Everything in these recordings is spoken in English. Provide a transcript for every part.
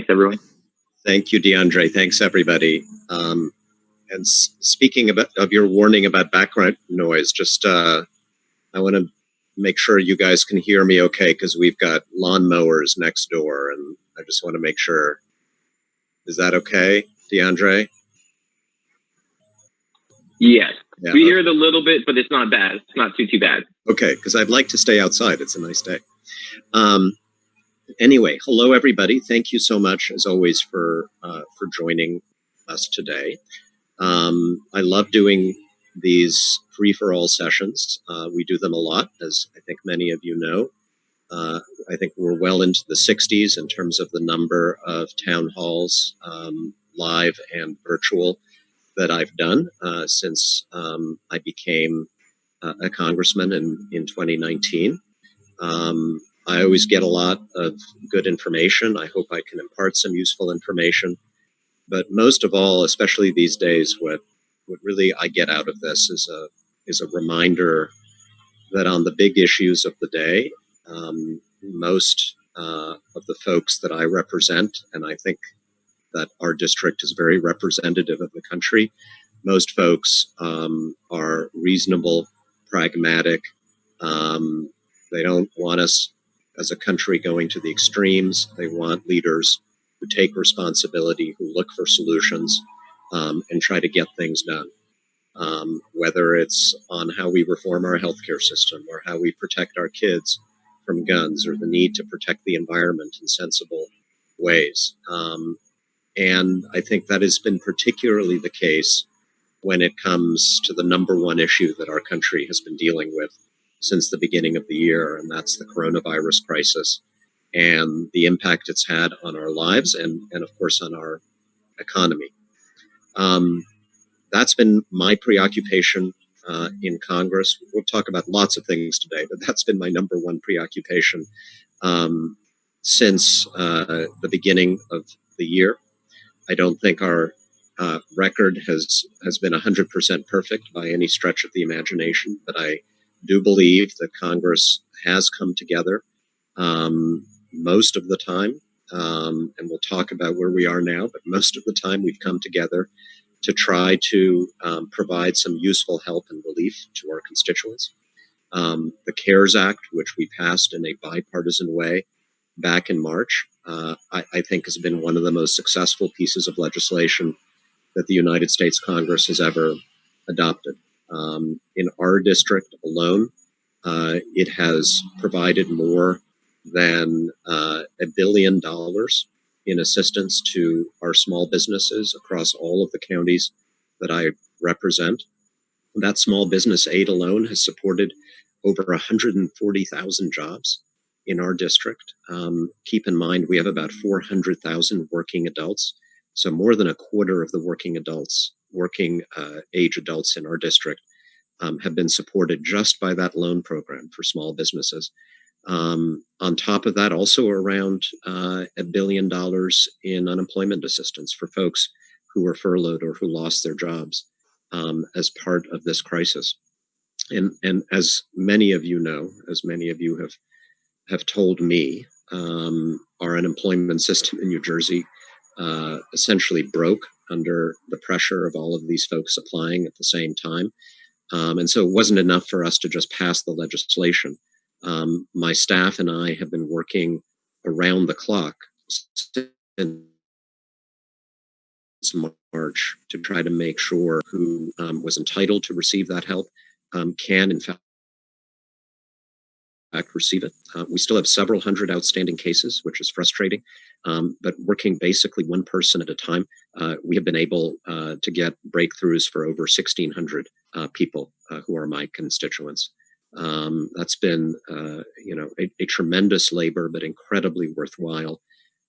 Thanks, everyone. Thank you, DeAndre. Thanks, everybody. And speaking of your warning about background noise, just I want to make sure you guys can hear me okay, because we've got lawnmowers next door, and I just want to make sure. Is that okay, DeAndre? Yes. Yeah, we hear it a little bit, but it's not bad. It's not too bad. Okay, because I'd like to stay outside. It's a nice day. Anyway, hello, everybody. Thank you so much, as always, for joining us today. I love doing these free-for-all sessions. We do them a lot, as I think many of you know. I think we're well into the 60s in terms of the number of town halls, live and virtual, that I've done since I became a congressman in 2019. I always get a lot of good information. I hope I can impart some useful information. But most of all, especially these days, what really I get out of this is a reminder that on the big issues of the day, most of the folks that I represent, and I think that our district is very representative of the country, most folks are reasonable, pragmatic. They don't want us as a country going to the extremes. They want leaders who take responsibility, who look for solutions, and try to get things done. Whether it's on how we reform our healthcare system, or how we protect our kids from guns, or the need to protect the environment in sensible ways. And I think that has been particularly the case when it comes to the number one issue that our country has been dealing with since the beginning of the year, and that's the coronavirus crisis and the impact it's had on our lives and of course, on our economy. That's been my preoccupation in Congress. We'll talk about lots of things today, but that's been my number one preoccupation since the beginning of the year. I don't think our record has been 100% perfect by any stretch of the imagination, but I do believe that Congress has come together most of the time, and we'll talk about where we are now, but most of the time we've come together to try to provide some useful help and relief to our constituents. The CARES Act, which we passed in a bipartisan way back in March, I think has been one of the most successful pieces of legislation that the United States Congress has ever adopted. In our district alone, it has provided more than $1 billion in assistance to our small businesses across all of the counties that I represent. That small business aid alone has supported over 140,000 jobs in our district. Keep in mind, we have about 400,000 working adults. So more than a quarter of the working age adults in our district have been supported just by that loan program for small businesses. On top of that, also around $1 billion in unemployment assistance for folks who were furloughed or who lost their jobs as part of this crisis. And as many of you know, as many of you have told me, our unemployment system in New Jersey essentially broke under the pressure of all of these folks applying at the same time. And so it wasn't enough for us to just pass the legislation. My staff and I have been working around the clock since March to try to make sure who was entitled to receive that help can, in fact, receive it. We still have several hundred outstanding cases, which is frustrating, but working basically one person at a time, we have been able to get breakthroughs for over 1,600 people who are my constituents. That's been, a tremendous labor, but incredibly worthwhile.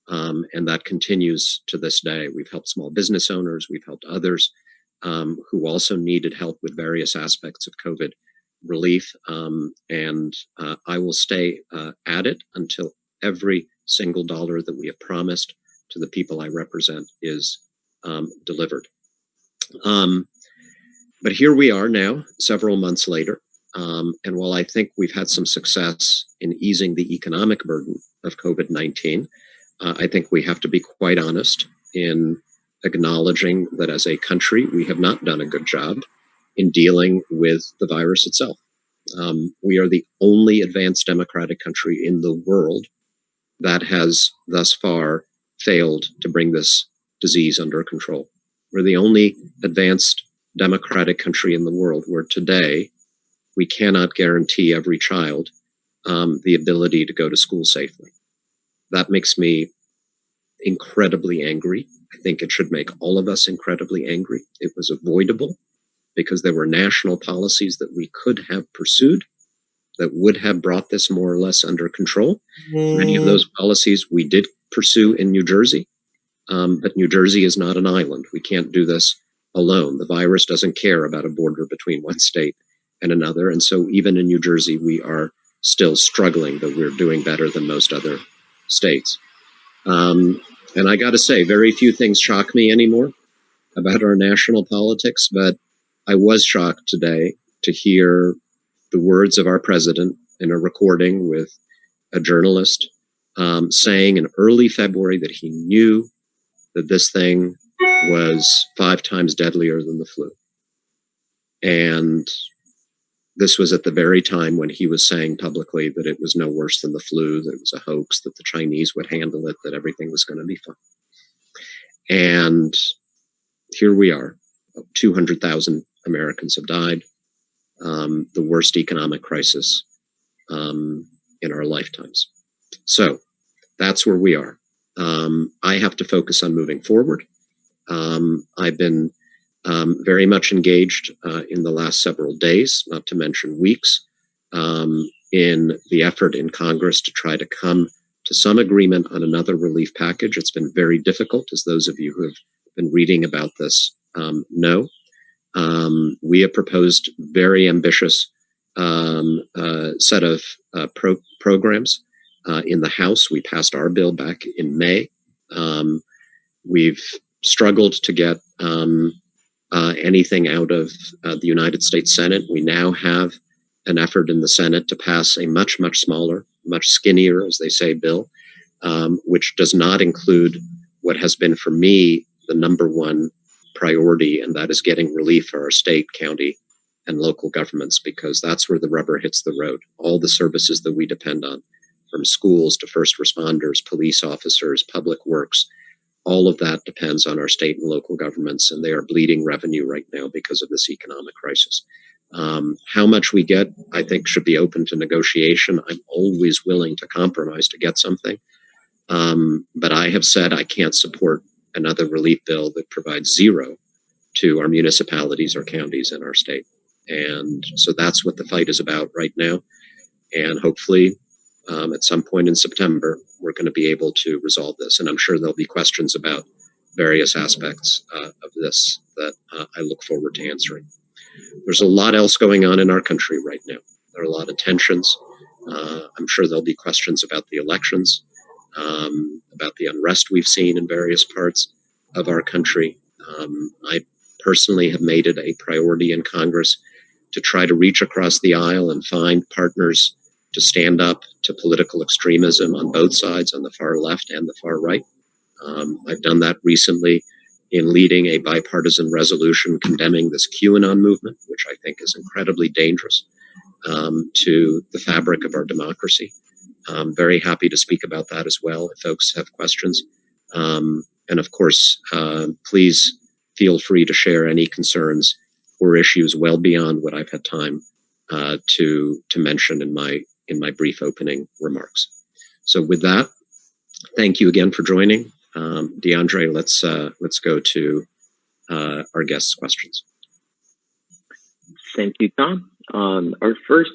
And that continues to this day. We've helped small business owners. We've helped others who also needed help with various aspects of COVID relief. And I will stay at it until every single dollar that we have promised to the people I represent is delivered. But here we are now, several months later. And while I think we've had some success in easing the economic burden of COVID-19, I think we have to be quite honest in acknowledging that as a country, we have not done a good job in dealing with the virus itself. We are the only advanced democratic country in the world that has thus far failed to bring this disease under control. We're the only advanced democratic country in the world where today we cannot guarantee every child the ability to go to school safely. That makes me incredibly angry. I think it should make all of us incredibly angry. It was avoidable because there were national policies that we could have pursued that would have brought this more or less under control. Many of those policies we did pursue in New Jersey, but New Jersey is not an island. We can't do this alone. The virus doesn't care about a border between one state and another. And so even in New Jersey, we are still struggling, but we're doing better than most other states. And I got to say, very few things shock me anymore about our national politics, but I was shocked today to hear the words of our president in a recording with a journalist saying in early February that he knew that this thing was 5 times deadlier than the flu. And this was at the very time when he was saying publicly that it was no worse than the flu, that it was a hoax, that the Chinese would handle it, that everything was going to be fine. And here we are. 200,000 Americans have died. The worst economic crisis in our lifetimes. So that's where we are. I have to focus on moving forward. I've been very much engaged in the last several days, not to mention weeks, in the effort in Congress to try to come to some agreement on another relief package. It's been very difficult, as those of you who have been reading about this know. We have proposed very ambitious set of programs in the House. We passed our bill back in May. We've struggled to get anything out of the United States Senate. We now have an effort in the Senate to pass a much, much smaller, much skinnier, as they say, bill, which does not include what has been for me the number one priority, and that is getting relief for our state, county, and local governments, because that's where the rubber hits the road. All the services that we depend on, from schools to first responders, police officers, public works, all of that depends on our state and local governments, and they are bleeding revenue right now because of this economic crisis. How much we get, I think, should be open to negotiation. I'm always willing to compromise to get something. But I have said I can't support another relief bill that provides zero to our municipalities, our counties, and our state. And so that's what the fight is about right now. And hopefully, at some point in September, we're going to be able to resolve this. And I'm sure there'll be questions about various aspects of this that I look forward to answering. There's a lot else going on in our country right now. There are a lot of tensions. I'm sure there'll be questions about the elections, about the unrest we've seen in various parts of our country. I personally have made it a priority in Congress to try to reach across the aisle and find partners to stand up to political extremism on both sides, on the far left and the far right. I've done that recently in leading a bipartisan resolution condemning this QAnon movement, which I think is incredibly dangerous to the fabric of our democracy. I'm very happy to speak about that as well if folks have questions. And of course, please feel free to share any concerns or issues well beyond what I've had time to mention in my brief opening remarks. So with that, thank you again for joining. DeAndre, let's go to our guests' questions. Thank you, Tom. Our first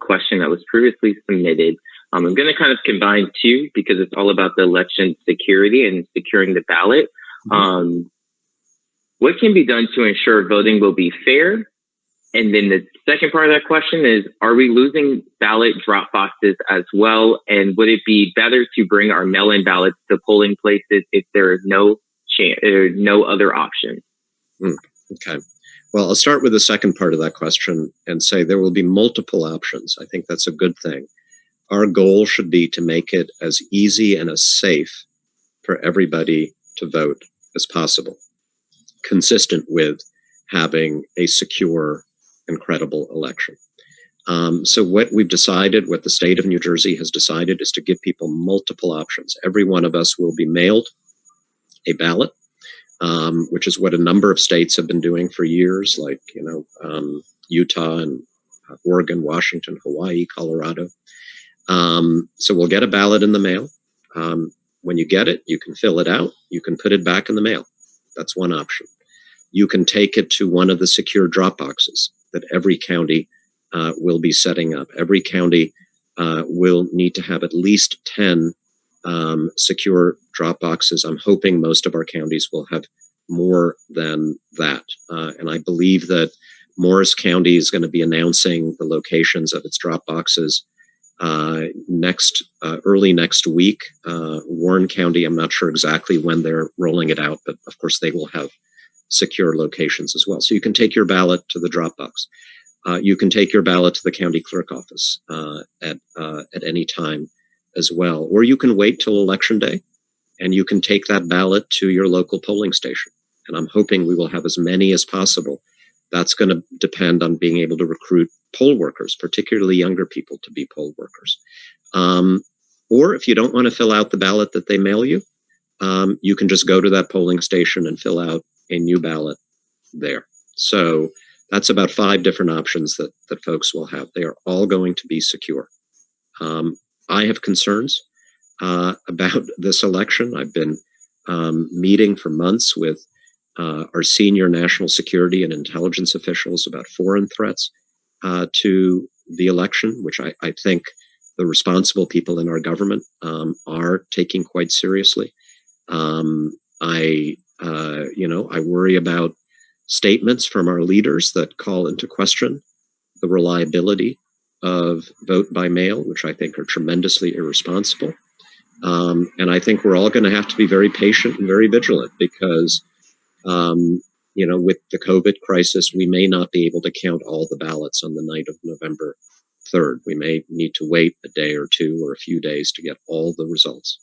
question that was previously submitted, I'm going to kind of combine two because it's all about the election security and securing the ballot. What can be done to ensure voting will be fair? And then the second part of that question is, are we losing ballot drop boxes as well? And would it be better to bring our mail-in ballots to polling places if there is no other option? Okay. Well, I'll start with the second part of that question and say there will be multiple options. I think that's a good thing. Our goal should be to make it as easy and as safe for everybody to vote as possible, consistent with having a secure and credible election. So what we've decided, what the state of New Jersey has decided, is to give people multiple options. Every one of us will be mailed a ballot, which is what a number of states have been doing for years, like, Utah and Oregon, Washington, Hawaii, Colorado. So we'll get a ballot in the mail. When you get it, you can fill it out. You can put it back in the mail. That's one option. You can take it to one of the secure drop boxes that every county will be setting up. Every county will need to have at least 10 secure drop boxes. I'm hoping most of our counties will have more than that. And I believe that Morris County is going to be announcing the locations of its drop boxes early next week. Warren County, I'm not sure exactly when they're rolling it out, but of course they will have secure locations as well. So you can take your ballot to the drop box. You can take your ballot to the county clerk office at any time as well. Or you can wait till Election Day and you can take that ballot to your local polling station. And I'm hoping we will have as many as possible. That's going to depend on being able to recruit poll workers, particularly younger people, to be poll workers. Or if you don't want to fill out the ballot that they mail you, you can just go to that polling station and fill out a new ballot there. So that's about 5 different options that folks will have. They are all going to be secure. I have concerns about this election. I've been meeting for months with our senior national security and intelligence officials about foreign threats to the election, which I think the responsible people in our government are taking quite seriously. I worry about statements from our leaders that call into question the reliability of vote by mail, which I think are tremendously irresponsible. And I think we're all going to have to be very patient and very vigilant because, with the COVID crisis, we may not be able to count all the ballots on the night of November 3rd. We may need to wait a day or two or a few days to get all the results.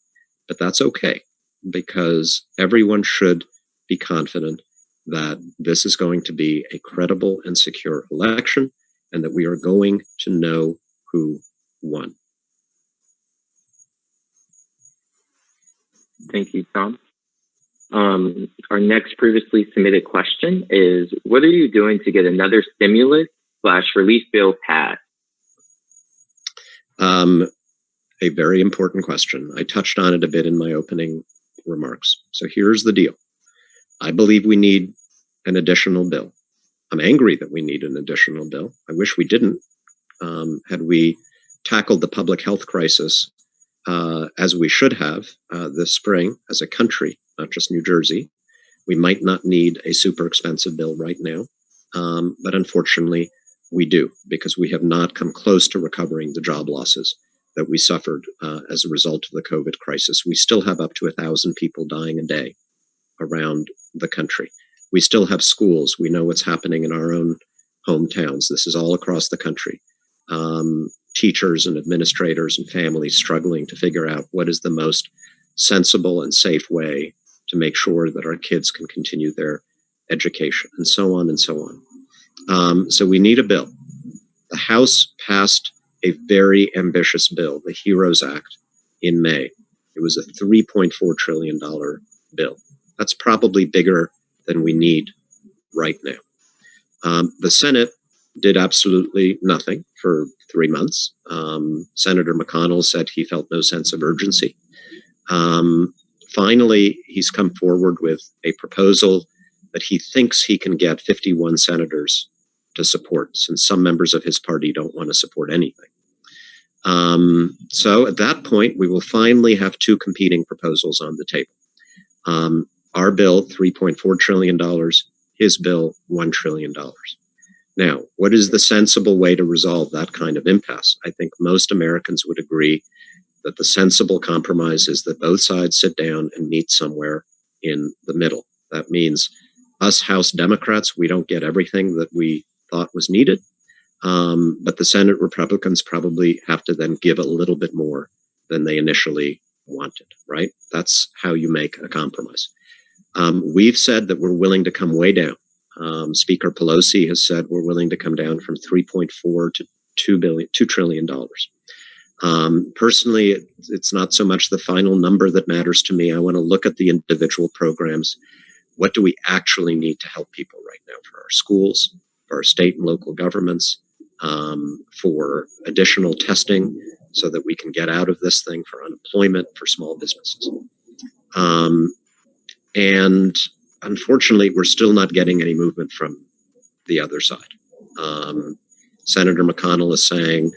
But that's okay, because everyone should be confident that this is going to be a credible and secure election and that we are going to know who won. Thank you, Tom. Our next previously submitted question is, what are you doing to get another stimulus/relief bill passed? A very important question. I touched on it a bit in my opening remarks. So here's the deal. I believe we need an additional bill. I'm angry that we need an additional bill. I wish we didn't. Had we tackled the public health crisis as we should have this spring as a country, not just New Jersey, we might not need a super expensive bill right now. But unfortunately, we do, because we have not come close to recovering the job losses that we suffered as a result of the COVID crisis. We still have up to 1,000 people dying a day around the country. We still have schools. We know what's happening in our own hometowns. This is all across the country. Teachers and administrators and families struggling to figure out what is the most sensible and safe way to make sure that our kids can continue their education, and so on and so on. So we need a bill. The House passed a very ambitious bill, the HEROES Act, in May. It was a $3.4 trillion bill. That's probably bigger than we need right now. The Senate did absolutely nothing for 3 months. Senator McConnell said he felt no sense of urgency. Finally, he's come forward with a proposal that he thinks he can get 51 senators to support, since some members of his party don't want to support anything. So at that point, we will finally have 2 competing proposals on the table. Our bill, $3.4 trillion, his bill, $1 trillion. Now, what is the sensible way to resolve that kind of impasse? I think most Americans would agree that the sensible compromise is that both sides sit down and meet somewhere in the middle. That means us House Democrats, we don't get everything that we thought was needed, but the Senate Republicans probably have to then give a little bit more than they initially wanted, right? That's how you make a compromise. We've said that we're willing to come way down. Speaker Pelosi has said we're willing to come down from 3.4 to $2 trillion. Personally, it's not so much the final number that matters to me. I want to look at the individual programs. What do we actually need to help people right now for our schools, for our state and local governments, for additional testing so that we can get out of this thing, for unemployment, for small businesses. And unfortunately, we're still not getting any movement from the other side. Senator McConnell is saying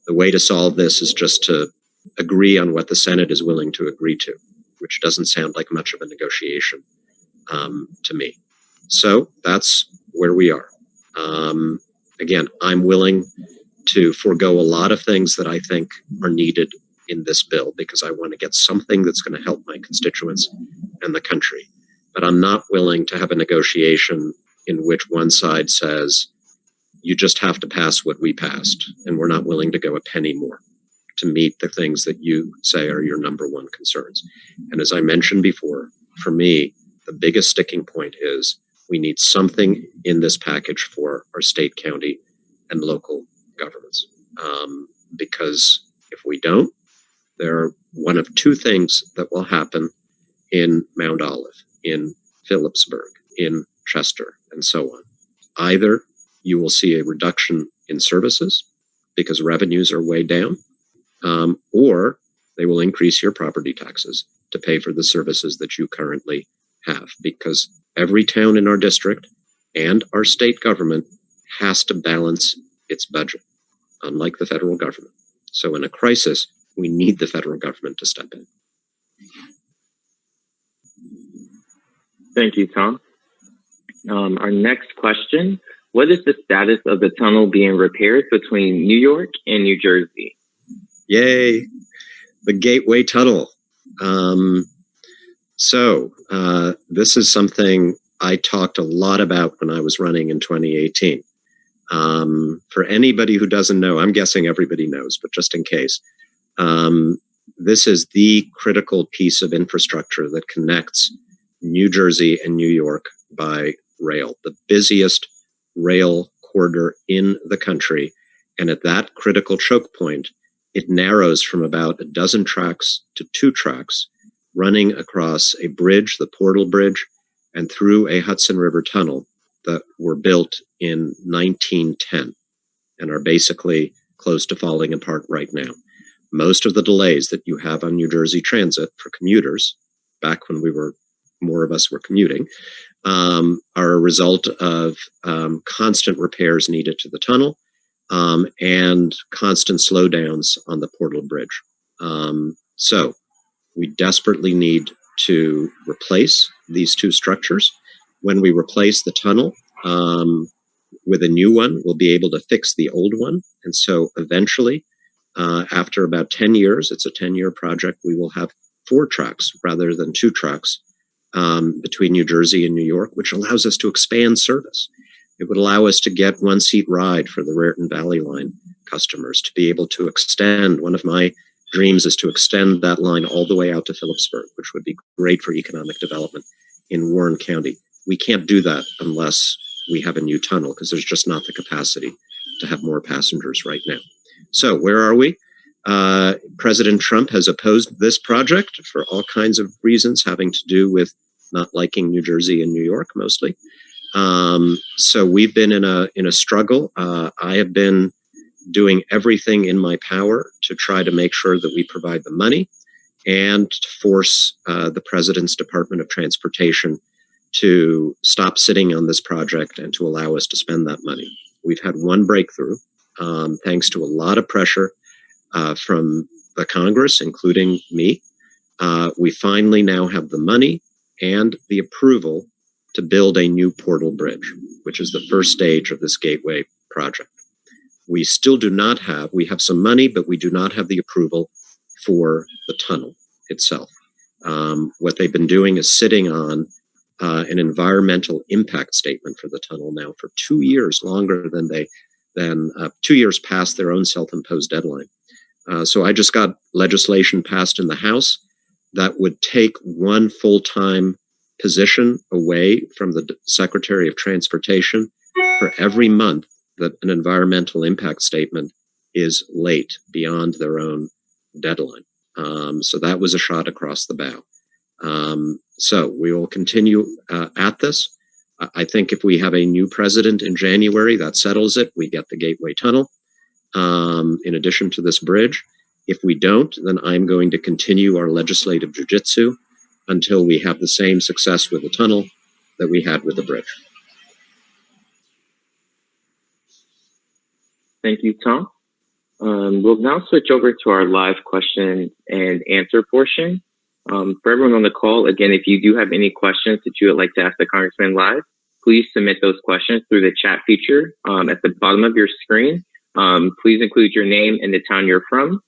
the way to solve this is just to agree on what the Senate is willing to agree to, which doesn't sound like much of a negotiation to me. So that's where we are. Again, I'm willing to forego a lot of things that I think are needed in this bill because I want to get something that's going to help my constituents and the country. But I'm not willing to have a negotiation in which one side says, you just have to pass what we passed, and we're not willing to go a penny more to meet the things that you say are your number one concerns. And as I mentioned before, for me, the biggest sticking point is we need something in this package for our state, county, and local governments. Because if we don't, there are one of two things that will happen in Mount Olive, in Phillipsburg, in Chester, and so on. Either you will see a reduction in services because revenues are way down, or they will increase your property taxes to pay for the services that you currently have, because every town in our district and our state government has to balance its budget, unlike the federal government. So in a crisis, we need the federal government to step in. Thank you, Tom. Our next question, what is the status of the tunnel being repaired between New York and New Jersey? Yay, the Gateway Tunnel. So this is something I talked a lot about when I was running in 2018. For anybody who doesn't know, I'm guessing everybody knows, but just in case, this is the critical piece of infrastructure that connects New Jersey and New York by rail, the busiest rail corridor in the country. And at that critical choke point, it narrows from about a dozen tracks to 2 tracks, running across a bridge, the Portal Bridge, and through a Hudson River tunnel that were built in 1910 and are basically close to falling apart right now. Most of the delays that you have on New Jersey Transit for commuters, back when more of us were commuting, are a result of constant repairs needed to the tunnel and constant slowdowns on the Portal Bridge. So we desperately need to replace these 2 structures. When we replace the tunnel with a new one, we'll be able to fix the old one. And so eventually, after about 10 years, it's a 10-year project, we will have 4 tracks rather than 2 tracks between New Jersey and New York, which allows us to expand service. It would allow us to get 1-seat ride for the Raritan Valley Line customers, to be able to extend. One of my dreams is to extend that line all the way out to Phillipsburg, which would be great for economic development in Warren County. We can't do that unless we have a new tunnel, because there's just not the capacity to have more passengers right now. So where are we? President Trump has opposed this project for all kinds of reasons having to do with not liking New Jersey and New York mostly. So we've been in a struggle. I have been doing everything in my power to try to make sure that we provide the money and to force the President's Department of Transportation to stop sitting on this project and to allow us to spend that money. We've had one breakthrough, thanks to a lot of pressure from the Congress, including me. We finally now have the money and the approval to build a new Portal Bridge, which is the first stage of this Gateway project. We still do not have, we have some money, but we do not have the approval for the tunnel itself. What they've been doing is sitting on an environmental impact statement for the tunnel now for 2 years, longer than 2 years past their own self-imposed deadline. So I just got legislation passed in the House that would take one full-time position away from the Secretary of Transportation for every month that an environmental impact statement is late beyond their own deadline. So that was a shot across the bow. So we will continue at this. I think if we have a new president in January, that settles it. We get the Gateway Tunnel in addition to this bridge. If we don't, then I'm going to continue our legislative jujitsu until we have the same success with the tunnel that we had with the bridge. Thank you, Tom. We'll now switch over to our live question and answer portion. For everyone on the call, again, if you do have any questions that you would like to ask the Congressman live, please submit those questions through the chat feature at the bottom of your screen. Please include your name and the town you're from.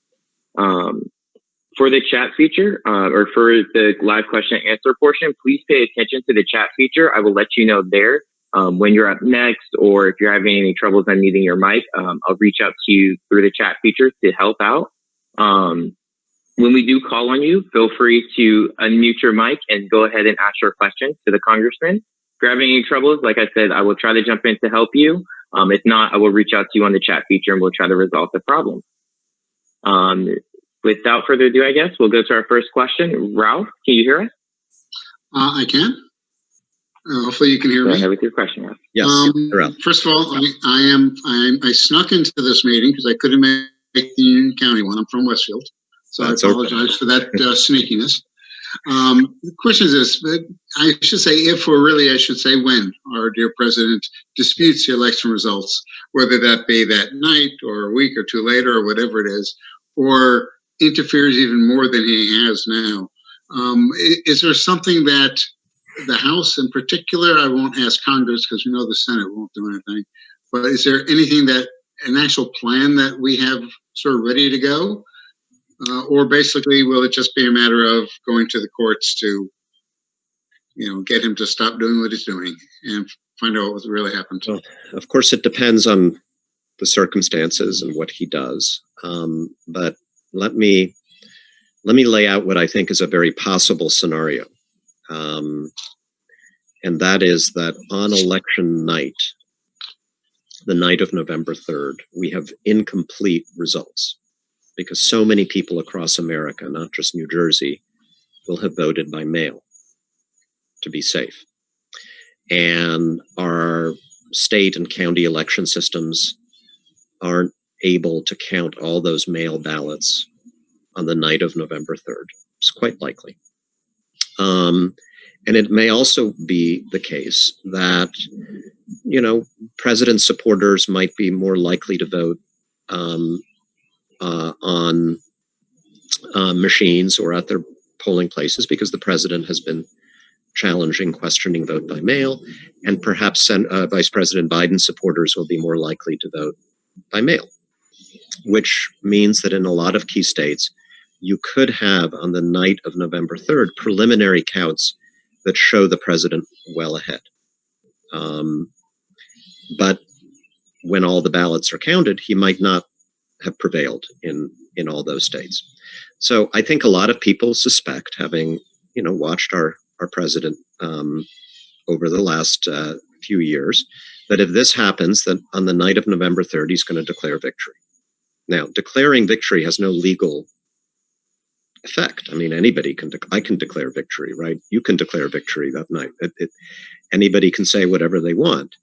For the chat feature or for the live question and answer portion, please pay attention to the chat feature. I will let you know there when you're up next, or if you're having any troubles unmuting your mic, I'll reach out to you through the chat feature to help out. When we do call on you, feel free to unmute your mic and go ahead and ask your question to the Congressman. If you're having any troubles, like I said, I will try to jump in to help you. If not, I will reach out to you on the chat feature and we'll try to resolve the problem. Without further ado, I guess, we'll go to our first question. Ralph, can you hear us? I can. Hopefully you can hear Go me. ahead with your question, Ralph. Yes, Ralph. First of all, I snuck into this meeting because I couldn't make the Union County one. I'm from Westfield, so That's I apologize for that sneakiness. The question is this, but I should say if, or really I should say when, our dear president disputes the election results, whether that be that night or a week or two later or whatever it is, or interferes even more than he has now. Is there something that the House in particular, I won't ask Congress because we know the Senate won't do anything, but is there anything that, an actual plan that we have sort of ready to go? Or basically, will it just be a matter of going to the courts to, get him to stop doing what he's doing and find out what really happened? Well, of course, it depends on the circumstances and what he does. But let me lay out what I think is a very possible scenario. And that is that on election night, the night of November 3rd, we have incomplete results because so many people across America, not just New Jersey, will have voted by mail to be safe. And our state and county election systems aren't able to count all those mail ballots on the night of November 3rd. It's quite likely. And it may also be the case that, president supporters might be more likely to vote on machines or at their polling places because the president has been challenging questioning vote by mail, and perhaps Vice President Biden supporters will be more likely to vote by mail, which means that in a lot of key states, you could have on the night of November 3rd preliminary counts that show the president well ahead. But when all the ballots are counted, he might not have prevailed in all those states. So I think a lot of people suspect, having watched our president over the last few years, that if this happens, that on the night of November 3rd, he's going to declare victory. Now, declaring victory has no legal effect. I mean, anybody can. I can declare victory, right? You can declare victory that night. Anybody can say whatever they want,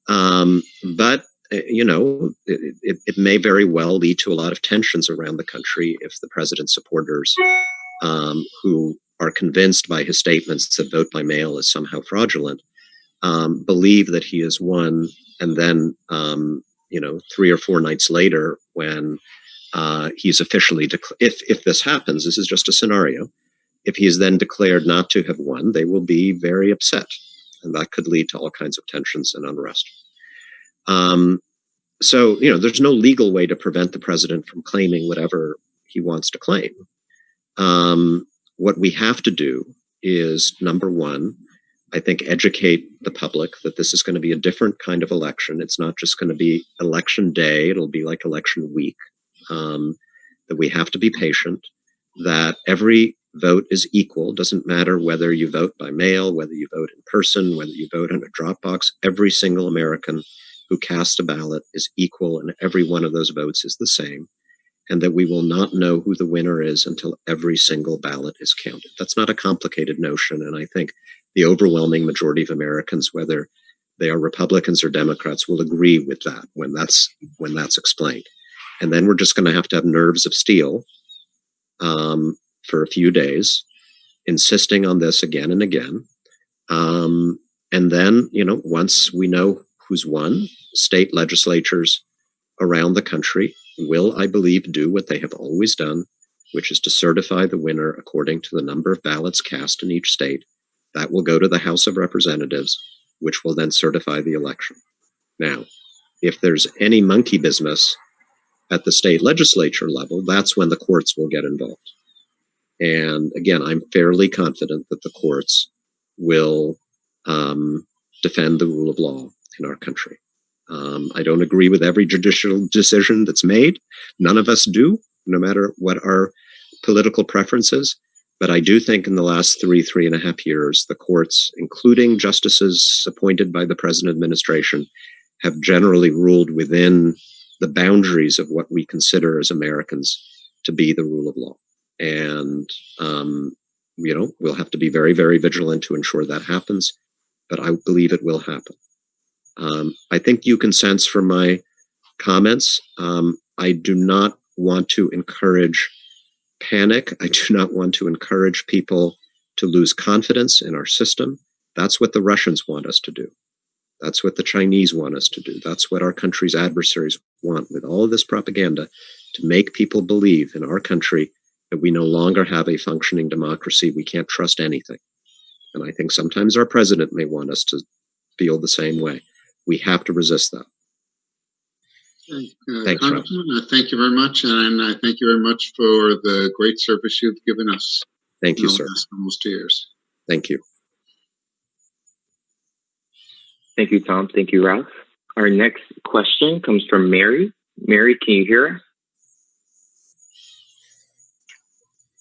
but it may very well lead to a lot of tensions around the country if the president's supporters, who are convinced by his statements that vote by mail is somehow fraudulent, believe that he has won, and then 3 or 4 nights later, when he's officially if this happens, this is just a scenario. If he is then declared not to have won, they will be very upset, and that could lead to all kinds of tensions and unrest. So there's no legal way to prevent the president from claiming whatever he wants to claim. What we have to do is, number one, I think, educate the public that this is going to be a different kind of election. It's not just going to be election day. It'll be like election week. That we have to be patient, that every vote is equal. Doesn't matter whether you vote by mail, whether you vote in person, whether you vote in a drop box. Every single American who casts a ballot is equal, and every one of those votes is the same, and that we will not know who the winner is until every single ballot is counted. That's not a complicated notion, and I think the overwhelming majority of Americans, whether they are Republicans or Democrats, will agree with that when that's explained. And then we're just going to have nerves of steel for a few days, insisting on this again and again. And then, once we know who's won, state legislatures around the country will, I believe, do what they have always done, which is to certify the winner according to the number of ballots cast in each state. That will go to the House of Representatives, which will then certify the election. Now, if there's any monkey business at the state legislature level, that's when the courts will get involved. And again, I'm fairly confident that the courts will defend the rule of law in our country. I don't agree with every judicial decision that's made. None of us do, no matter what our political preferences. But I do think in the last 3.5 years, the courts, including justices appointed by the present administration, have generally ruled within the boundaries of what we consider as Americans to be the rule of law. And, we'll have to be very, very vigilant to ensure that happens, but I believe it will happen. I think you can sense from my comments, I do not want to encourage panic. I do not want to encourage people to lose confidence in our system. That's what the Russians want us to do. That's what the Chinese want us to do. That's what our country's adversaries want with all of this propaganda, to make people believe in our country that we no longer have a functioning democracy. We can't trust anything. And I think sometimes our president may want us to feel the same way. We have to resist that. Thanks, Congressman, thank you very much, and I thank you very much for the great service you've given us. Thank you, sir. Almost 2 years. Thank you. Thank you, Tom. Thank you, Ralph. Our next question comes from Mary. Mary, can you hear us?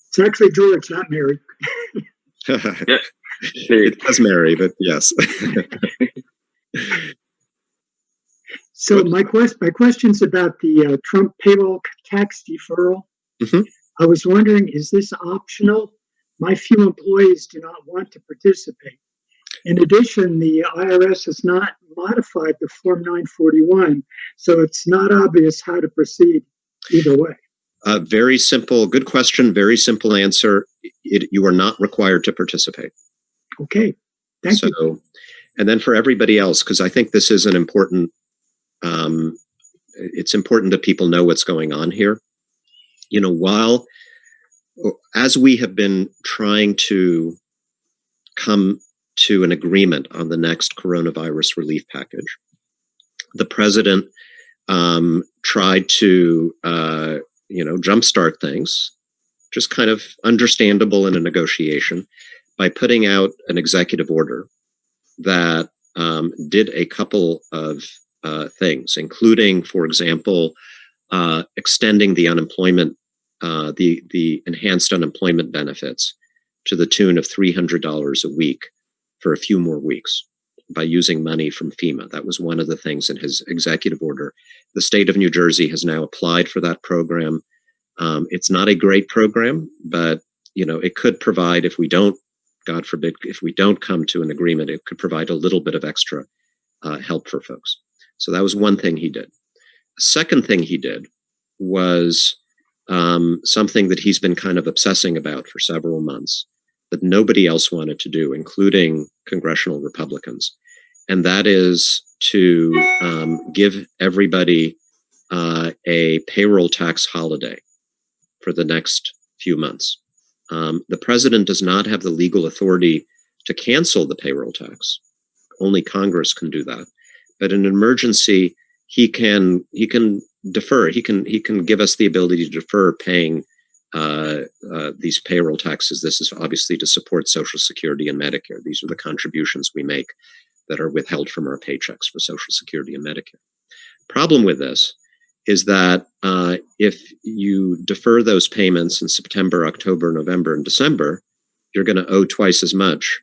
It's actually George, not Mary. Yep. It does Mary, but yes. So my question's about the Trump payroll tax deferral. Mm-hmm. I was wondering, is this optional? My few employees do not want to participate. In addition, the IRS has not modified the Form 941, so it's not obvious how to proceed either way. Very simple. Good question. Very simple answer. You are not required to participate. Okay. Thank you. And then for everybody else, because I think this is an important, it's important that people know what's going on here. As we have been trying to come to an agreement on the next coronavirus relief package, the president tried to, jumpstart things, just kind of understandable in a negotiation, by putting out an executive order that did a couple of things, including, for example, extending the unemployment, the enhanced unemployment benefits to the tune of $300 a week for a few more weeks by using money from FEMA. That was one of the things in his executive order. The state of New Jersey has now applied for that program. It's not a great program, but it could provide, if we don't, God forbid, if we don't come to an agreement, it could provide a little bit of extra help for folks. So that was one thing he did. A second thing he did was something that he's been kind of obsessing about for several months, that nobody else wanted to do, including congressional Republicans. And that is to give everybody a payroll tax holiday for the next few months. The president does not have the legal authority to cancel the payroll tax. Only Congress can do that. But in an emergency, he can defer. He can give us the ability to defer paying these payroll taxes. This is obviously to support Social Security and Medicare. These are the contributions we make that are withheld from our paychecks for Social Security and Medicare. Problem with this is that if you defer those payments in September, October, November, and December, you're going to owe twice as much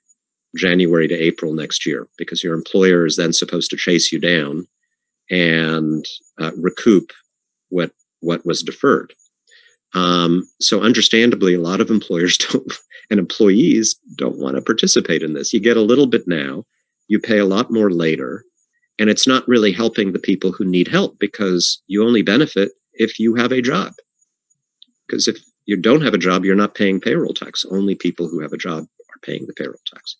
January to April next year, because your employer is then supposed to chase you down and recoup what was deferred. So understandably, a lot of employers and employees don't want to participate in this. You get a little bit now, you pay a lot more later, and it's not really helping the people who need help, because you only benefit if you have a job. Because if you don't have a job, you're not paying payroll tax. Only people who have a job are paying the payroll tax.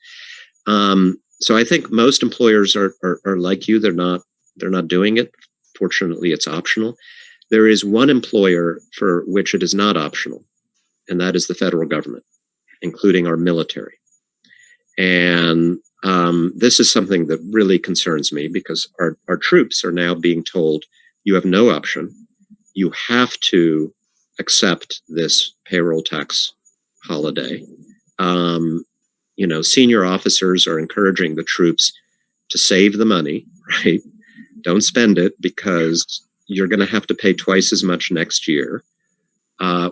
So I think most employers are like you. They're not doing it. Fortunately, it's optional. There is one employer for which it is not optional, and that is the federal government, including our military. And this is something that really concerns me, because our troops are now being told, you have no option. You have to accept this payroll tax holiday. Senior officers are encouraging the troops to save the money, right? Don't spend it, because you're going to have to pay twice as much next year.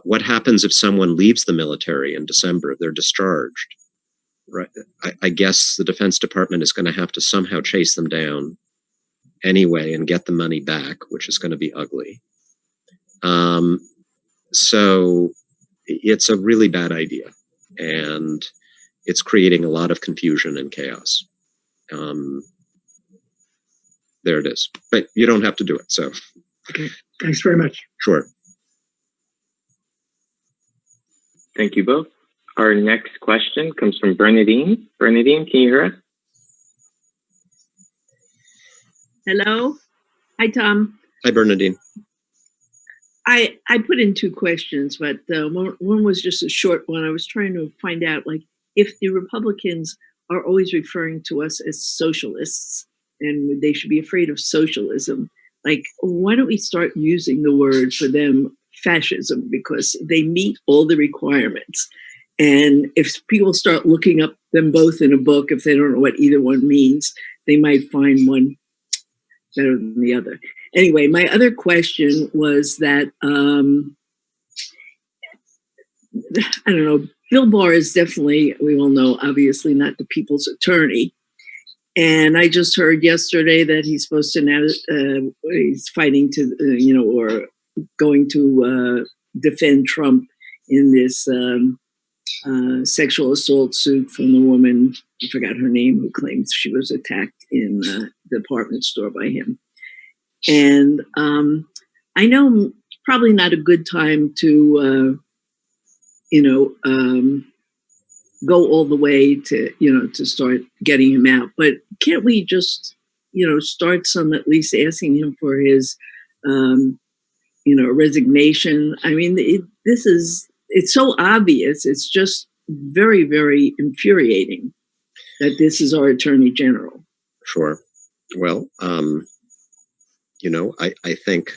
What happens if someone leaves the military in December? They're discharged, right? I guess the Defense Department is going to have to somehow chase them down anyway and get the money back, which is going to be ugly. So it's a really bad idea, and it's creating a lot of confusion and chaos. There it is. But you don't have to do it. So, Okay. Thanks very much. Sure. Thank you both. Our next question comes from Bernadine. Bernadine, can you hear us? Hello. Hi, Tom. Hi, Bernadine. I put in two questions, but one was just a short one. I was trying to find out, if the Republicans are always referring to us as socialists, and they should be afraid of socialism. Why don't we start using the word for them, fascism, because they meet all the requirements. And if people start looking up them both in a book, if they don't know what either one means, they might find one better than the other. Anyway, my other question was that, I don't know, Bill Barr is definitely, we all know, obviously not the people's attorney. And I just heard yesterday that he's supposed to now, he's fighting to, or going to defend Trump in this sexual assault suit from the woman, I forgot her name, who claims she was attacked in the department store by him. And I know probably not a good time to, go all the way to, to start getting him out. But can't we just, start some, at least asking him for his, resignation? I mean, it's so obvious. It's just very, very infuriating that this is our Attorney General. Sure. Well, I think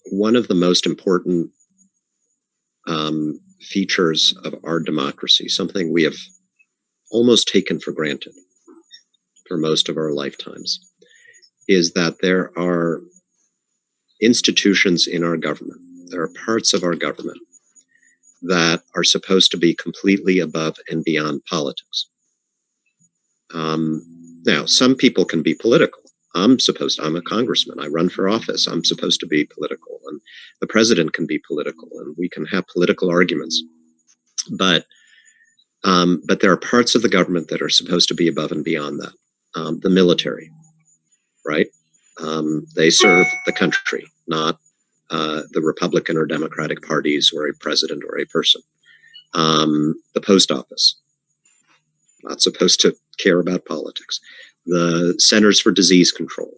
one of the most important features of our democracy, something we have almost taken for granted for most of our lifetimes, is that there are institutions in our government, there are parts of our government that are supposed to be completely above and beyond politics. Now, some people can be political. I'm a congressman. I run for office. I'm supposed to be political, and the president can be political, and we can have political arguments. But there are parts of the government that are supposed to be above and beyond that. The military, right? They serve the country, not the Republican or Democratic parties or a president or a person. The post office, not supposed to care about politics. The Centers for Disease Control,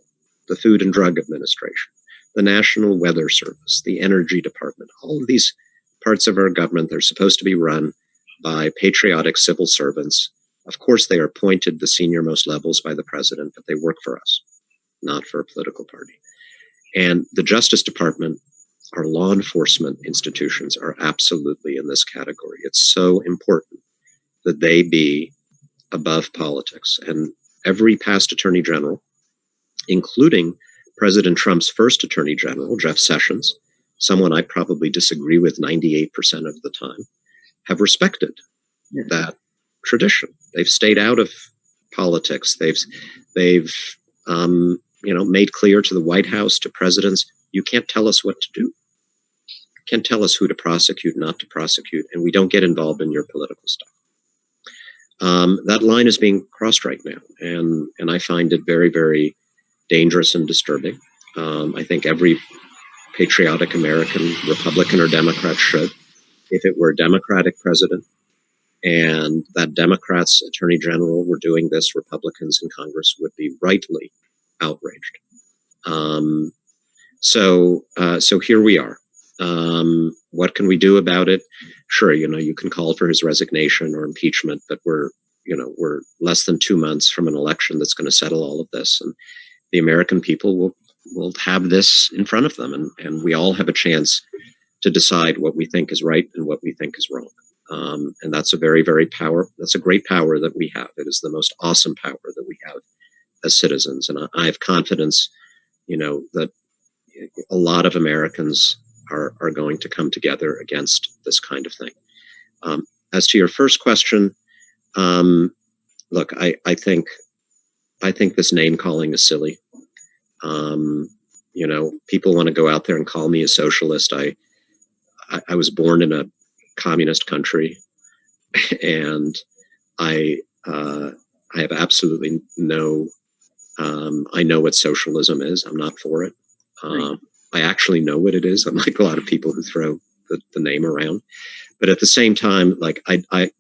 the Food and Drug Administration, the National Weather Service, the Energy Department, all of these parts of our government, they're supposed to be run by patriotic civil servants. Of course, they are appointed the senior most levels by the president, but they work for us, not for a political party. And the Justice Department, our law enforcement institutions are absolutely in this category. It's so important that they be above politics. And every past attorney general, including President Trump's first Attorney General, Jeff Sessions, someone I probably disagree with 98% of the time, have respected that tradition. They've stayed out of politics. They've made clear to the White House, to presidents, you can't tell us what to do. You can't tell us who to prosecute, not to prosecute, and we don't get involved in your political stuff. That line is being crossed right now, and I find it very, very dangerous and disturbing. I think every patriotic American, Republican or Democrat, should. If it were a Democratic president and that Democrats Attorney General were doing this, Republicans in Congress would be rightly outraged. So here we are. What can we do about it? Sure, you can call for his resignation or impeachment, but we're less than 2 months from an election that's going to settle all of this, and the American people will have this in front of them, and we all have a chance to decide what we think is right and what we think is wrong. And that's a very, very that's a great power that we have. It is the most awesome power that we have as citizens, and I have confidence, that a lot of Americans are going to come together against this kind of thing. As to your first question, look, I think this name calling is silly. People want to go out there and call me a socialist. I was born in a communist country, and I have absolutely no. I know what socialism is. I'm not for it. I actually know what it is. Unlike a lot of people who throw the name around, but at the same time, like I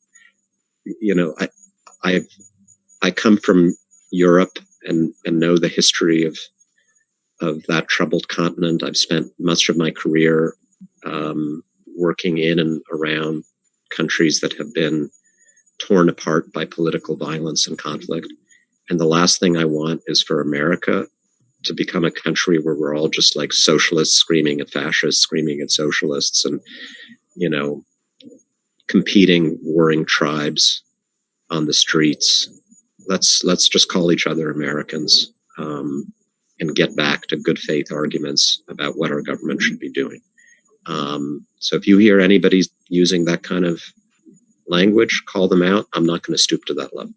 come from Europe and know the history of that troubled continent. I've spent much of my career working in and around countries that have been torn apart by political violence and conflict. And the last thing I want is for America to become a country where we're all just like socialists screaming at fascists, screaming at socialists, and, competing, warring tribes on the streets. Let's just call each other Americans, and get back to good faith arguments about what our government should be doing. So if you hear anybody using that kind of language, call them out. I'm not going to stoop to that level.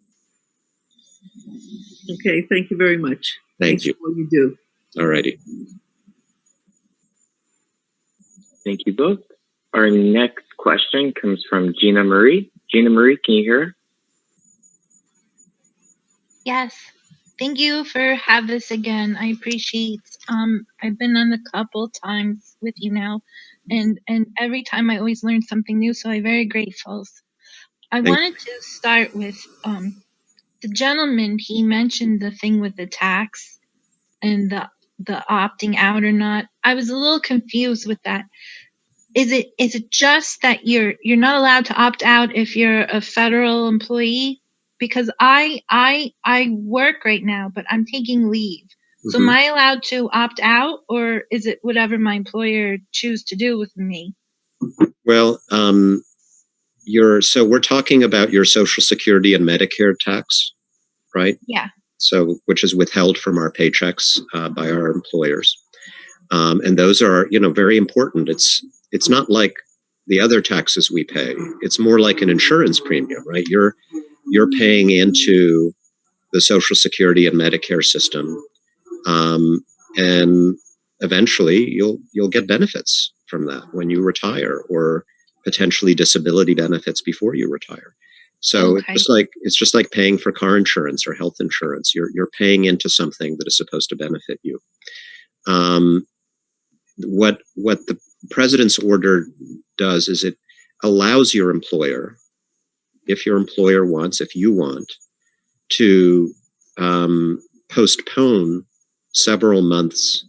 Okay, thank you very much. Thank you. For what you do. All righty. Thank you both. Our next question comes from Gina Marie. Gina Marie, can you hear her? Yes. Thank you for having this again. I appreciate. I've been on a couple times with you now, and every time I always learn something new. So I'm very grateful. I wanted to start with the gentleman. He mentioned the thing with the tax and the opting out or not. I was a little confused with that. Is it just that you're not allowed to opt out if you're a federal employee? Because I work right now, but I'm taking leave. Mm-hmm. So am I allowed to opt out, or is it whatever my employer choose to do with me? Well, so we're talking about your Social Security and Medicare tax, right? Yeah. So, which is withheld from our paychecks by our employers, and those are, very important. It's not like the other taxes we pay. It's more like an insurance premium, right? You're paying into the Social Security and Medicare system, and eventually you'll get benefits from that when you retire, or potentially disability benefits before you retire. So okay. It's just like paying for car insurance or health insurance. You're paying into something that is supposed to benefit you. What the president's order does is it allows your employer, if your employer wants, if you want, to postpone several months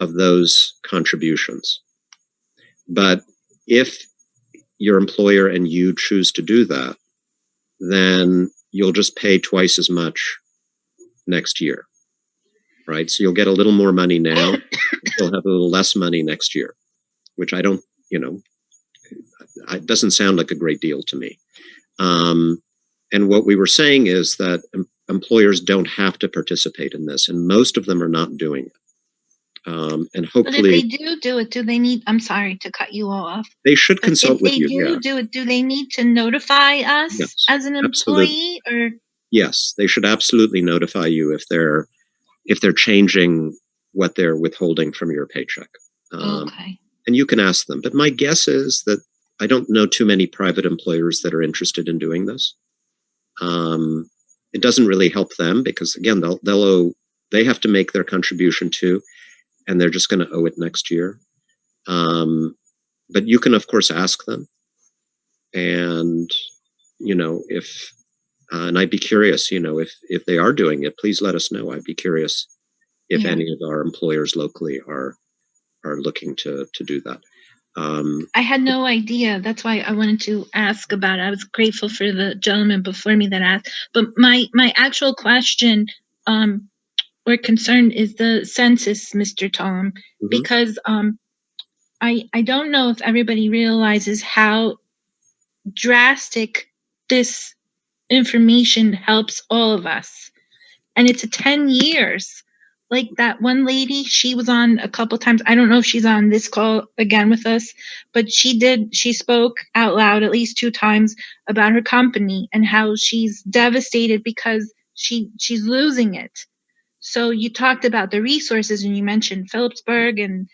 of those contributions. But if your employer and you choose to do that, then you'll just pay twice as much next year, right? So you'll get a little more money now, you'll have a little less money next year, which I don't, it doesn't sound like a great deal to me. And what we were saying is that employers don't have to participate in this, and most of them are not doing it. And But if hopefully they do it, do they need, I'm sorry to cut you all off, they should but consult if with they you. do Yeah. do it, do they need to notify us Yes. as an Absolutely. employee or? Yes, they should absolutely notify you if they're changing what they're withholding from your paycheck. Okay. And you can ask them. But my guess is that I don't know too many private employers that are interested in doing this. It doesn't really help them because again, they have to make their contribution too, and they're just going to owe it next year. But you can of course ask them, and if and I'd be curious, if they are doing it, please let us know. I'd be curious if Yeah. any of our employers locally are looking to do that. I had no idea. That's why I wanted to ask about it. I was grateful for the gentleman before me that asked. But my actual question or concern is the census, Mr. Tom, Mhm. because I don't know if everybody realizes how drastic this information helps all of us. And it's a 10 years. Like that one lady, she was on a couple times. I don't know if she's on this call again with us, but she spoke out loud at least 2 times about her company and how she's devastated because she's losing it. So you talked about the resources and you mentioned Phillipsburg and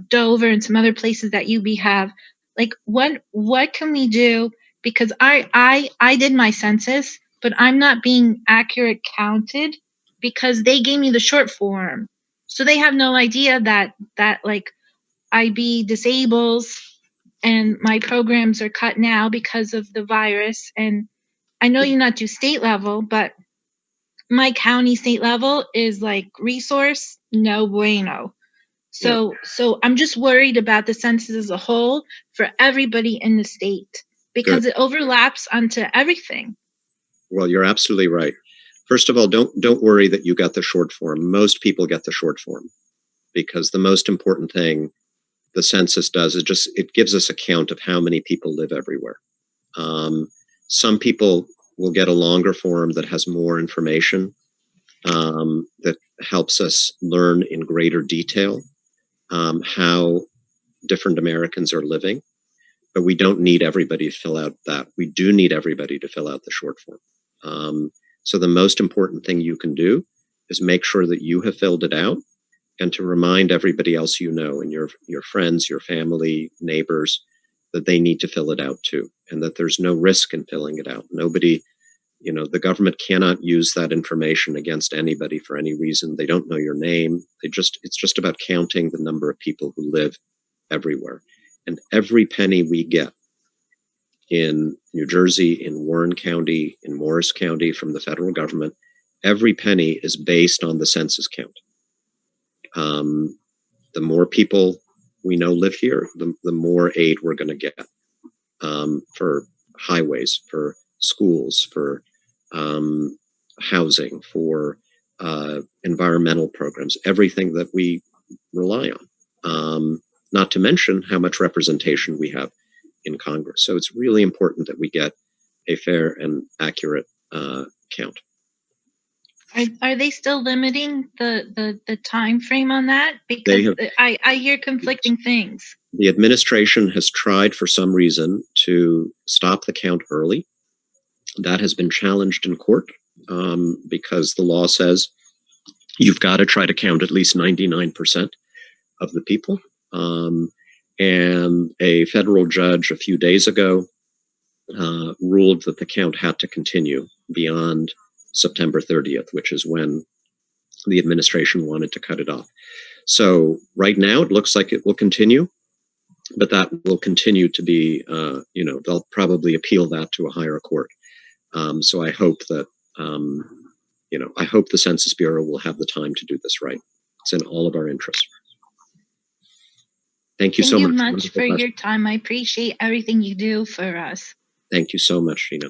Dover and some other places that UB have. Like what can we do? Because I did my census, but I'm not being accurate counted because they gave me the short form. So they have no idea that like IB disables and my programs are cut now because of the virus. And I know you not do state level, but my county state level is like resource no bueno. So I'm just worried about the census as a whole for everybody in the state because Good. it overlaps onto everything. Well, you're absolutely right. First of all, don't worry that you got the short form. Most people get the short form because the most important thing the census does is just it gives us a count of how many people live everywhere. Some people will get a longer form that has more information that helps us learn in greater detail how different Americans are living. But we don't need everybody to fill out that. We do need everybody to fill out the short form. So the most important thing you can do is make sure that you have filled it out and to remind everybody else and your friends, your family, neighbors, that they need to fill it out too, and that there's no risk in filling it out. Nobody, the government cannot use that information against anybody for any reason. They don't know your name. It's just about counting the number of people who live everywhere. And every penny we get in New Jersey, in Warren County, in Morris County from the federal government, every penny is based on the census count. The more people we know live here, the more aid we're going to get for highways, for schools, for housing, for environmental programs, everything that we rely on. Not to mention how much representation we have in Congress. So it's really important that we get a fair and accurate count. Are they still limiting the time frame on that? Because I hear conflicting things. The administration has tried for some reason to stop the count early. That has been challenged in court because the law says you've got to try to count at least 99% of the people. And a federal judge a few days ago ruled that the count had to continue beyond September 30th, which is when the administration wanted to cut it off. So right now it looks like it will continue, but that will continue to be, they'll probably appeal that to a higher court. So I hope that, I hope the Census Bureau will have the time to do this right. It's in all of our interest. Thank you so much. Thank you much for your time. I appreciate everything you do for us. Thank you so much, Gina.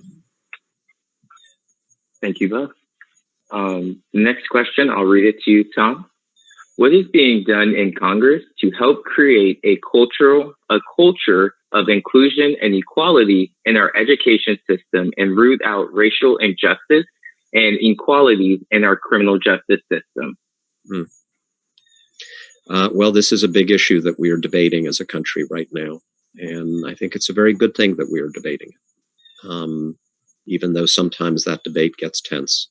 Thank you both. Next question, I'll read it to you, Tom. What is being done in Congress to help create a culture of inclusion and equality in our education system and root out racial injustice and inequalities in our criminal justice system? Well, this is a big issue that we are debating as a country right now, and I think it's a very good thing that we are debating it. Even though sometimes that debate gets tense,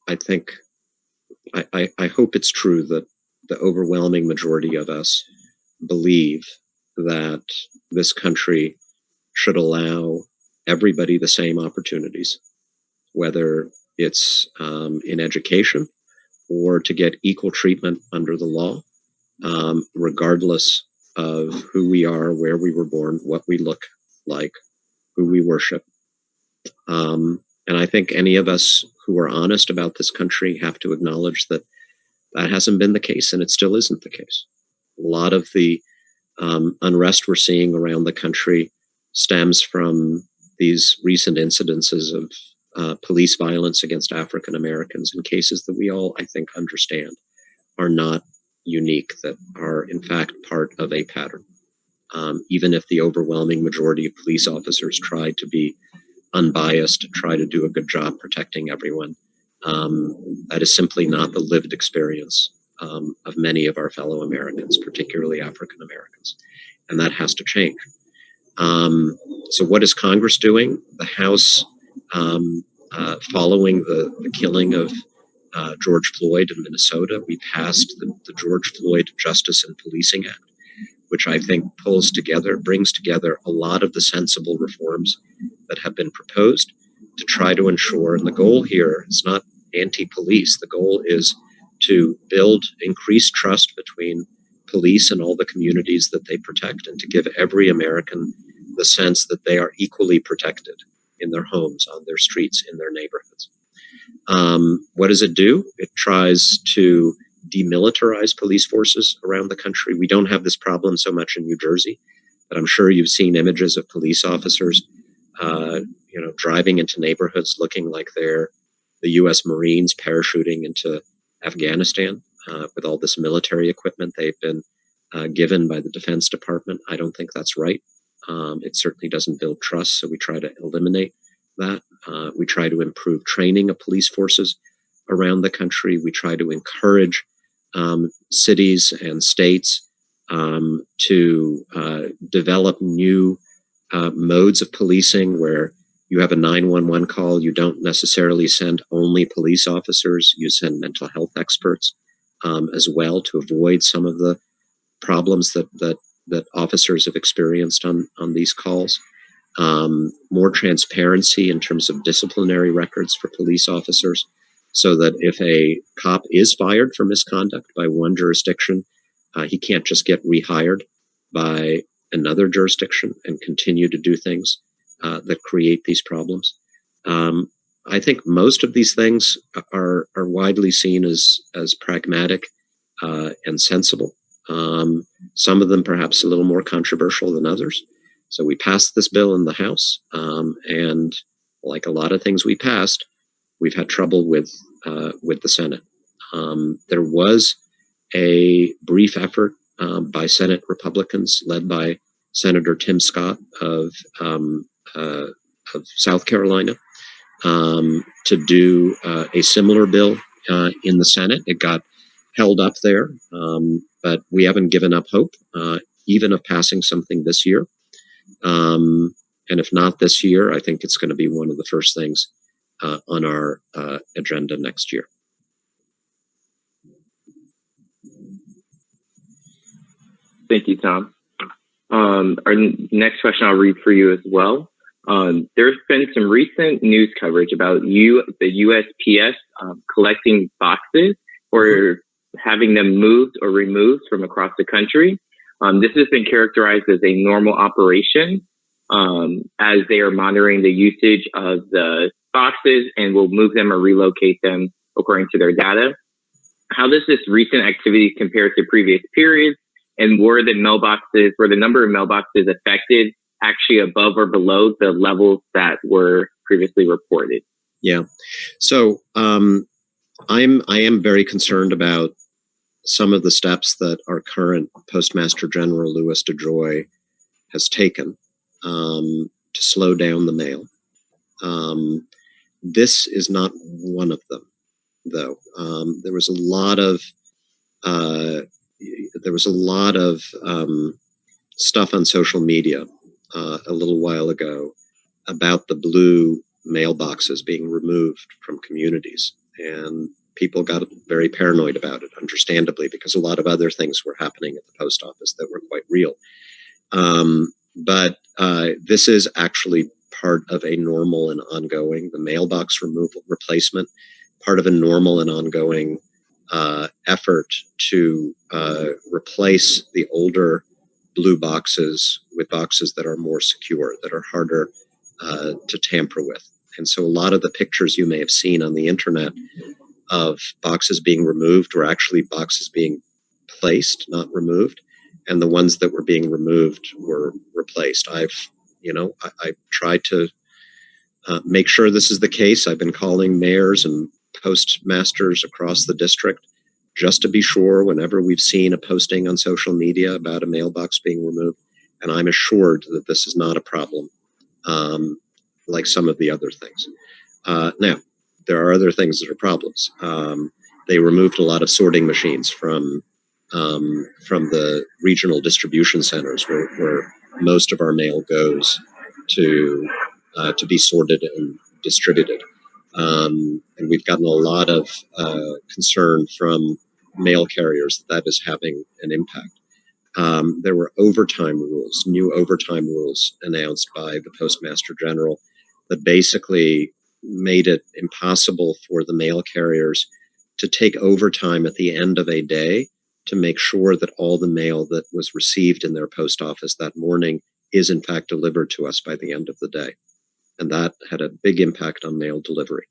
I think, I hope it's true that the overwhelming majority of us believe that this country should allow everybody the same opportunities, whether it's in education or to get equal treatment under the law, regardless of who we are, where we were born, what we look like, who we worship. And I think any of us who are honest about this country have to acknowledge that that hasn't been the case, and it still isn't the case. A lot of the unrest we're seeing around the country stems from these recent incidences of police violence against African Americans in cases that we all, I think, understand are not unique, that are in fact part of a pattern. Even if the overwhelming majority of police officers try to be unbiased, try to do a good job protecting everyone, that is simply not the lived experience of many of our fellow Americans, particularly African Americans. And that has to change. So what is Congress doing? The House, following the killing of George Floyd in Minnesota, we passed the George Floyd Justice and Policing Act, which I think brings together a lot of the sensible reforms that have been proposed to try to ensure, and the goal here is not anti-police, the goal is to build increased trust between police and all the communities that they protect, and to give every American the sense that they are equally protected in their homes, on their streets, in their neighborhoods. What does it do? It tries to demilitarize police forces around the country. We don't have this problem so much in New Jersey, but I'm sure you've seen images of police officers, driving into neighborhoods looking like they're the U.S. Marines parachuting into Afghanistan with all this military equipment they've been given by the Defense Department. I don't think that's right. It certainly doesn't build trust, so we try to eliminate that. We try to improve training of police forces around the country. We try to encourage cities and states to develop new modes of policing where you have a 911 call. You don't necessarily send only police officers. You send mental health experts as well, to avoid some of the problems that officers have experienced on these calls. More transparency in terms of disciplinary records for police officers, so that if a cop is fired for misconduct by one jurisdiction, he can't just get rehired by another jurisdiction and continue to do things that create these problems. I think most of these things are widely seen as pragmatic and sensible. Some of them perhaps a little more controversial than others. So we passed this bill in the House, and like a lot of things we passed, we've had trouble with the Senate. There was a brief effort by Senate Republicans, led by Senator Tim Scott of South Carolina, to do a similar bill in the Senate. It got held up there, but we haven't given up hope, even of passing something this year. And if not this year, I think it's going to be one of the first things on our agenda next year. Thank you, Tom. Our next question I'll read for you as well. There's been some recent news coverage about the USPS collecting boxes or having them moved or removed from across the country. This has been characterized as a normal operation, as they are monitoring the usage of the boxes and will move them or relocate them according to their data. How does this recent activity compare to previous periods? And were the number of mailboxes affected actually above or below the levels that were previously reported? Yeah. So I am very concerned about some of the steps that our current Postmaster General Louis DeJoy has taken to slow down the mail. This is not one of them, though. There was a lot of there was a lot of stuff on social media a little while ago about the blue mailboxes being removed from communities. And people got very paranoid about it, understandably, because a lot of other things were happening at the post office that were quite real. But this is actually part of a normal and ongoing, the mailbox removal replacement, part of a normal and ongoing effort to replace the older blue boxes with boxes that are more secure, that are harder to tamper with. And so a lot of the pictures you may have seen on the internet of boxes being removed were actually boxes being placed, not removed. And the ones that were being removed were replaced. I've tried to make sure this is the case. I've been calling mayors and postmasters across the district just to be sure whenever we've seen a posting on social media about a mailbox being removed. And I'm assured that this is not a problem like some of the other things. Now, there are other things that are problems. They removed a lot of sorting machines from the regional distribution centers where most of our mail goes to be sorted and distributed. And we've gotten a lot of concern from mail carriers that is having an impact. There were new overtime rules announced by the Postmaster General that basically made it impossible for the mail carriers to take overtime at the end of a day to make sure that all the mail that was received in their post office that morning is in fact delivered to us by the end of the day. And that had a big impact on mail delivery.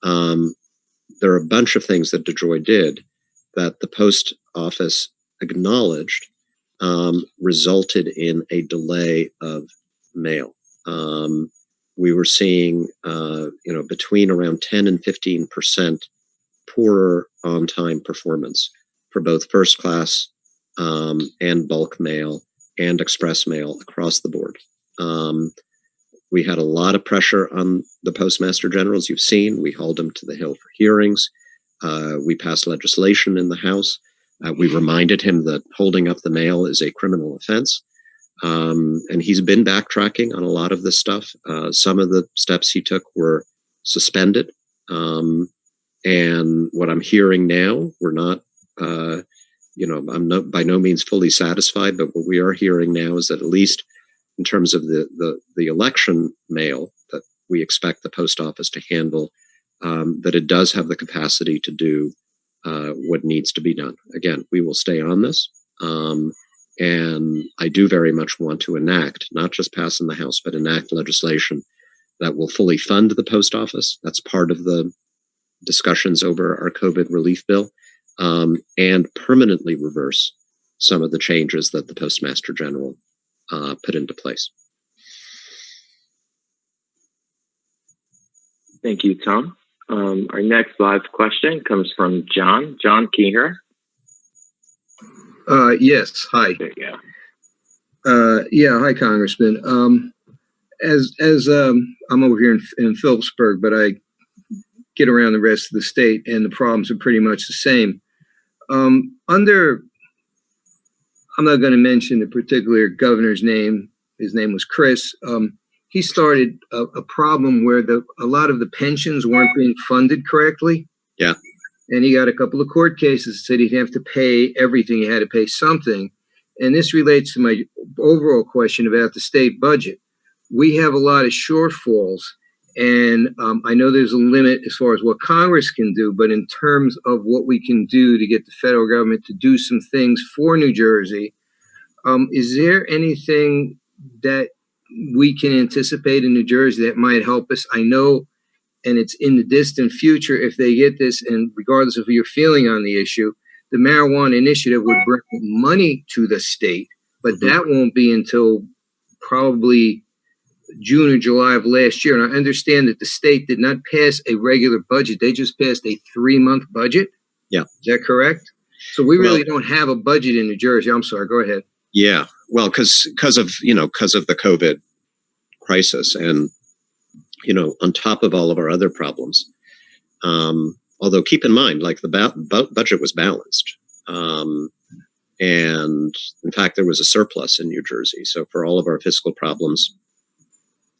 There are a bunch of things that DeJoy did that the post office acknowledged resulted in a delay of mail. We were seeing, between around 10 and 15% poorer on-time performance for both first class and bulk mail and express mail across the board. We had a lot of pressure on the Postmaster General, as you've seen. We hauled him to the Hill for hearings. We passed legislation in the House. We reminded him that holding up the mail is a criminal offense. And he's been backtracking on a lot of this stuff. Some of the steps he took were suspended. And what I'm hearing now, we're not, I'm by no means fully satisfied, but what we are hearing now is that at least in terms of the election mail that we expect the post office to handle, that it does have the capacity to do what needs to be done. Again, we will stay on this. And I do very much want to enact, not just pass in the House, but enact legislation that will fully fund the post office. That's part of the discussions over our COVID relief bill, and permanently reverse some of the changes that the Postmaster General put into place. Thank you, Tom. Our next live question comes from John. John, can you hear? Yes. Hi. There you go. Yeah. Hi, Congressman. As I'm over here in Phillipsburg, but I get around the rest of the state, and the problems are pretty much the same. I'm not going to mention the particular governor's name. His name was Chris. He started a problem where a lot of the pensions weren't being funded correctly. Yeah. And he got a couple of court cases that said he'd have to pay everything. He had to pay something. And this relates to my overall question about the state budget. We have a lot of shortfalls, and I know there's a limit as far as what Congress can do, but in terms of what we can do to get the federal government to do some things for New Jersey, is there anything that we can anticipate in New Jersey that might help us? I know, and it's in the distant future, if they get this, and regardless of your feeling on the issue, the marijuana initiative would bring money to the state, but that won't be until probably June or July of last year. And I understand that the state did not pass a regular budget. They just passed a 3-month budget. Yeah. Is that correct? So we really don't have a budget in New Jersey. I'm sorry. Go ahead. Yeah. Well, because of the COVID crisis, and on top of all of our other problems. Although keep in mind, like the budget was balanced. And in fact, there was a surplus in New Jersey. So for all of our fiscal problems,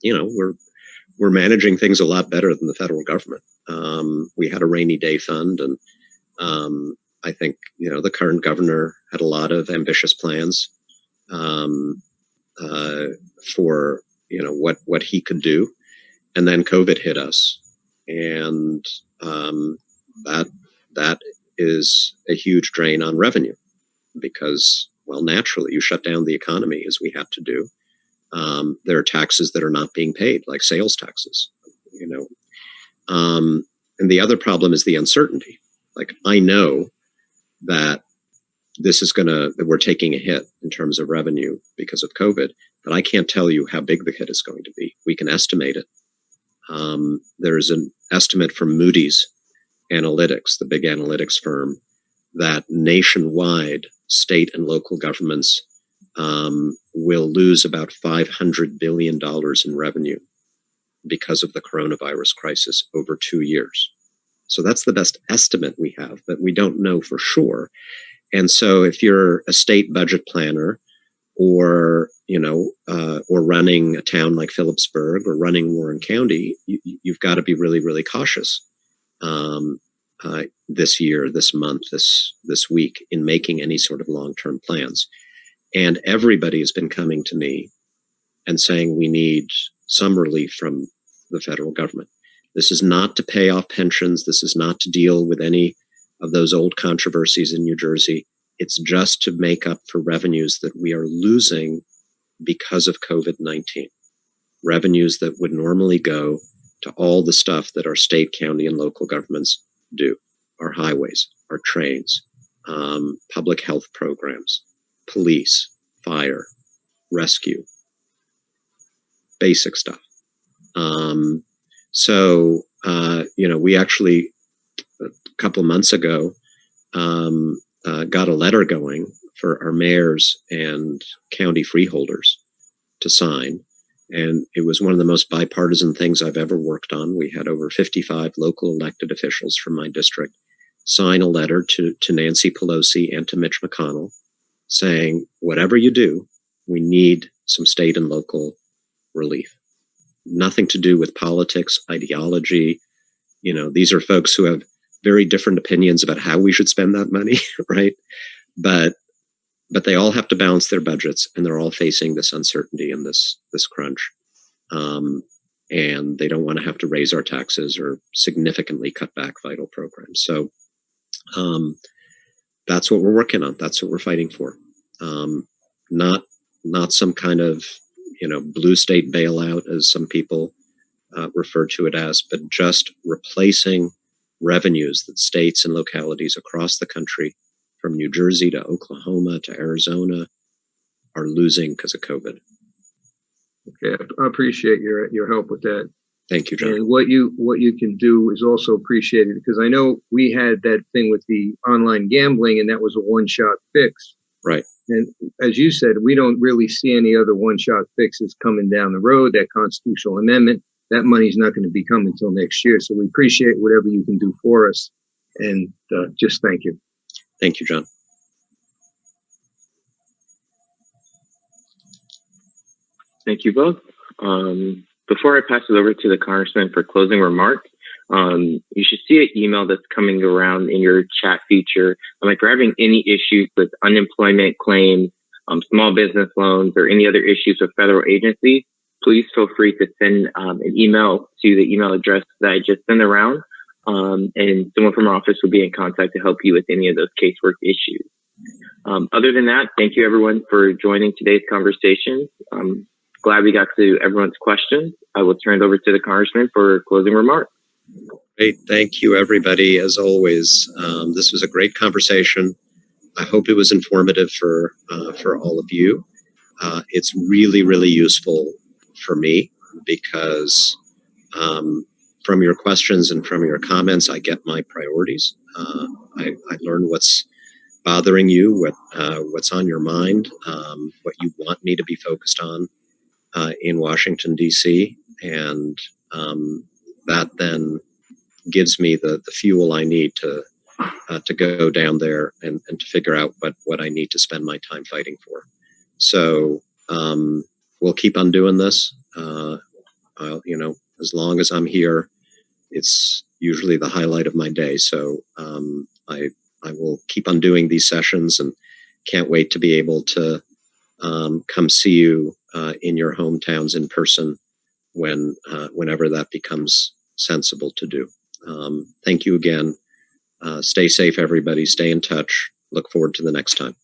we're managing things a lot better than the federal government. We had a rainy day fund, and I think the current governor had a lot of ambitious plans for what he could do, and then COVID hit us, and that is a huge drain on revenue because, well, naturally you shut down the economy as we have to do. There are taxes that are not being paid, like sales taxes, and the other problem is the uncertainty. Like, I know that that we're taking a hit in terms of revenue because of COVID, but I can't tell you how big the hit is going to be. We can estimate it. There's an estimate from Moody's Analytics, the big analytics firm, that nationwide state and local governments will lose about $500 billion in revenue because of the coronavirus crisis over 2 years. So that's the best estimate we have, but we don't know for sure. And so if you're a state budget planner or running a town like Phillipsburg or running Warren County, you've got to be really, really cautious this year, this month, this week in making any sort of long-term plans. And everybody has been coming to me and saying we need some relief from the federal government. This is not to pay off pensions. This is not to deal with any of those old controversies in New Jersey. It's just to make up for revenues that we are losing because of COVID-19. Revenues that would normally go to all the stuff that our state, county, and local governments do. Our highways, our trains, public health programs, police, fire, rescue, basic stuff. We actually, a couple of months ago, got a letter going for our mayors and county freeholders to sign. And it was one of the most bipartisan things I've ever worked on. We had over 55 local elected officials from my district sign a letter to Nancy Pelosi and to Mitch McConnell saying, whatever you do, we need some state and local relief. Nothing to do with politics, ideology. These are folks who have very different opinions about how we should spend that money, right? But they all have to balance their budgets, and they're all facing this uncertainty and this crunch. And they don't want to have to raise our taxes or significantly cut back vital programs. So that's what we're working on. That's what we're fighting for. Not some kind of blue state bailout, as some people refer to it as, but just replacing revenues that states and localities across the country, from New Jersey to Oklahoma to Arizona, are losing because of COVID. Okay, I appreciate your help with that. Thank you, John. And what you can do is also appreciated, because I know we had that thing with the online gambling, and that was a one-shot fix. Right. And as you said, we don't really see any other one-shot fixes coming down the road. That constitutional amendment, that money's not going to be coming until next year. So we appreciate whatever you can do for us. And just thank you. Thank you, John. Thank you both. Before I pass it over to the Congressman for closing remarks, you should see an email that's coming around in your chat feature. If you're having any issues with unemployment claims, small business loans, or any other issues with federal agencies, please feel free to send an email to the email address that I just sent around. And someone from our office will be in contact to help you with any of those casework issues. Other than that, thank you everyone for joining today's conversation. Glad we got to everyone's questions. I will turn it over to the Congressman for closing remarks. Great. Thank you, everybody. As always, this was a great conversation. I hope it was informative for all of you. It's really, really useful for me because from your questions and from your comments, I get my priorities. I learn what's bothering you, what's on your mind, what you want me to be focused on in Washington, D.C. And that then gives me the fuel I need to to go down there and to figure out what I need to spend my time fighting for. So we'll keep on doing this. As long as I'm here, it's usually the highlight of my day. So I will keep on doing these sessions and can't wait to be able to come see you in your hometowns in person whenever that becomes sensible to do. Thank you again. Stay safe, everybody. Stay in touch. Look forward to the next time.